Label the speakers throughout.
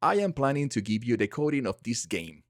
Speaker 1: I am planning to give you the coding of this game.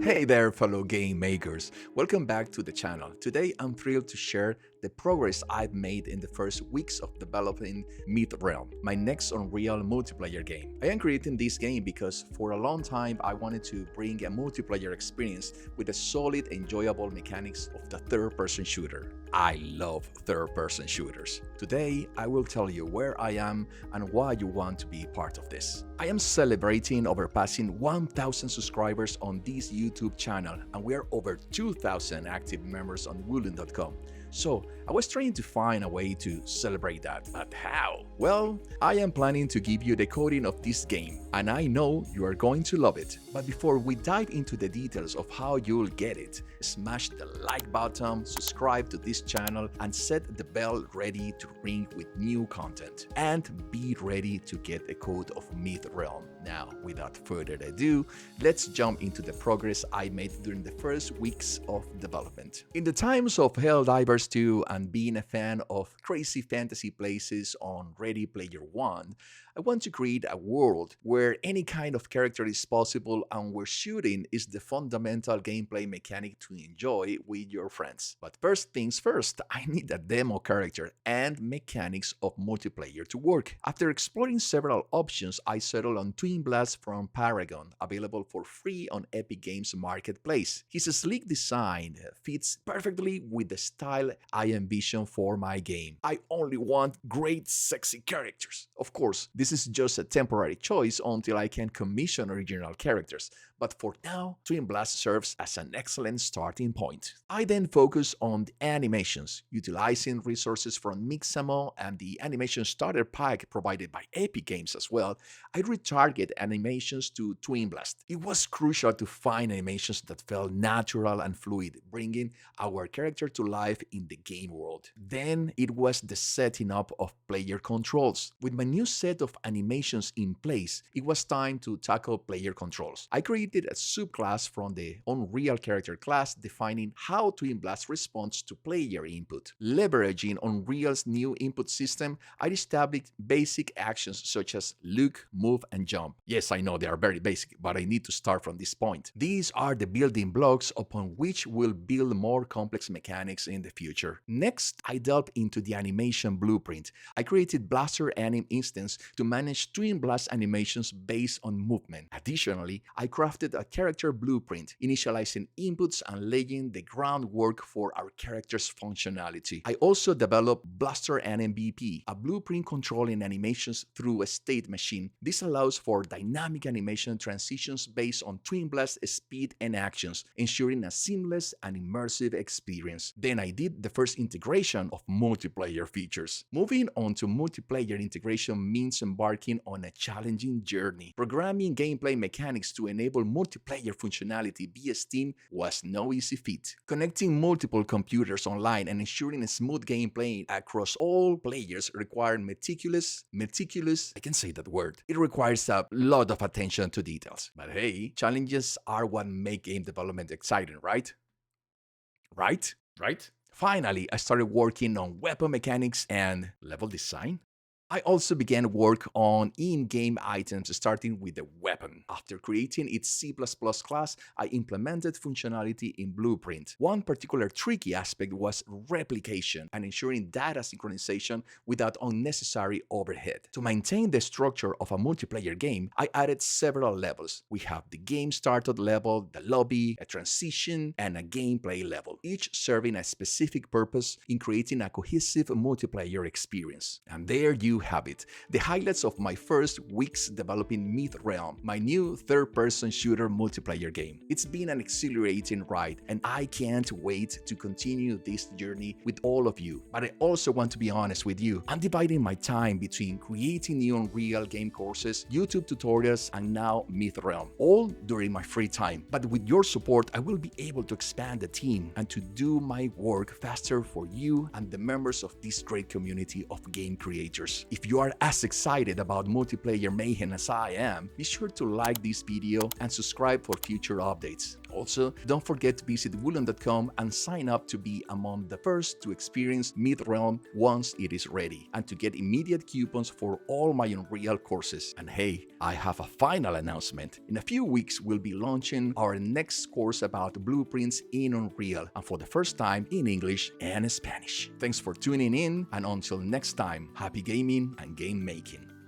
Speaker 1: Hey there, fellow game makers. Welcome back to the channel. Today, I'm thrilled to share the progress I've made in the first weeks of developing Myth Realm, my next Unreal multiplayer game. I am creating this game because for a long time I wanted to bring a multiplayer experience with the solid, enjoyable mechanics of the third-person shooter. I love third-person shooters. Today, I will tell you where I am and why you want to be part of this. I am celebrating overpassing 1,000 subscribers on this YouTube channel, and we are over 2,000 active members on Woolen.com. So I was trying to find a way to celebrate that, but how? Well, I am planning to give you the coding of this game, and I know you are going to love it. But before we dive into the details of how you'll get it, smash the like button, subscribe to this channel, and set the bell ready to ring with new content. And be ready to get a code of Myth Realm. Now, without further ado, let's jump into the progress I made during the first weeks of development. In the times of Helldivers 2 and being a fan of crazy fantasy places on Ready Player One, I want to create a world where any kind of character is possible and where shooting is the fundamental gameplay mechanic to enjoy with your friends. But first things first, I need a demo character and mechanics of multiplayer to work. After exploring several options, I settled on Twin Blast from Paragon, available for free on Epic Games Marketplace. His sleek design fits perfectly with the style I envision for my game. I only want great, sexy characters. Of course, this is just a temporary choice until I can commission original characters, but for now, Twin Blast serves as an excellent starting point. I then focus on the animations, utilizing resources from Mixamo and the animation starter pack provided by Epic Games as well. I retarget animations to Twin Blast. It was crucial to find animations that felt natural and fluid, bringing our character to life in the game world. Then it was the setting up of player controls. With my new set of animations in place, it was time to tackle player controls. I created a subclass from the Unreal character class defining how Twin Blast responds to player input. Leveraging Unreal's new input system, I established basic actions such as look, move, and jump. Yes, I know they are very basic, but I need to start from this point. These are the building blocks upon which we'll build more complex mechanics in the future. Next, I delved into the animation blueprint. I created Blaster Anim instance to manage Twin Blast animations based on movement. Additionally, I crafted a character blueprint, initializing inputs and laying the groundwork for our character's functionality. I also developed Blaster Anim BP, a blueprint controlling animations through a state machine. This allows for dynamic animation transitions based on Twin Blast speed and actions, ensuring a seamless and immersive experience. Then I did the first integration of multiplayer features. Moving on to multiplayer integration means embarking on a challenging journey. Programming gameplay mechanics to enable multiplayer functionality via Steam was no easy feat. Connecting multiple computers online and ensuring a smooth gameplay across all players required I can say that word. It requires a lot of attention to details. But hey, challenges are what make game development exciting, right? Right? Finally, I started working on weapon mechanics and level design. I also began work on in-game items starting with the weapon. After creating its C++ class, I implemented functionality in Blueprint. One particular tricky aspect was replication and ensuring data synchronization without unnecessary overhead. To maintain the structure of a multiplayer game, I added several levels. We have the game started level, the lobby, a transition, and a gameplay level, each serving a specific purpose in creating a cohesive multiplayer experience. And there you have it, the highlights of my first weeks developing Myth Realm, my new third-person shooter multiplayer game. It's been an exhilarating ride, and I can't wait to continue this journey with all of you. But I also want to be honest with you. I'm dividing my time between creating new Unreal game courses, YouTube tutorials, and now Myth Realm, all during my free time. But with your support, I will be able to expand the team and to do my work faster for you and the members of this great community of game creators. If you are as excited about multiplayer mayhem as I am, be sure to like this video and subscribe for future updates. Also, don't forget to visit Woolen.com and sign up to be among the first to experience Mythrealm once it is ready, and to get immediate coupons for all my Unreal courses. And hey, I have a final announcement. In a few weeks, we'll be launching our next course about blueprints in Unreal, and for the first time in English and Spanish. Thanks for tuning in, and until next time, happy gaming and game making.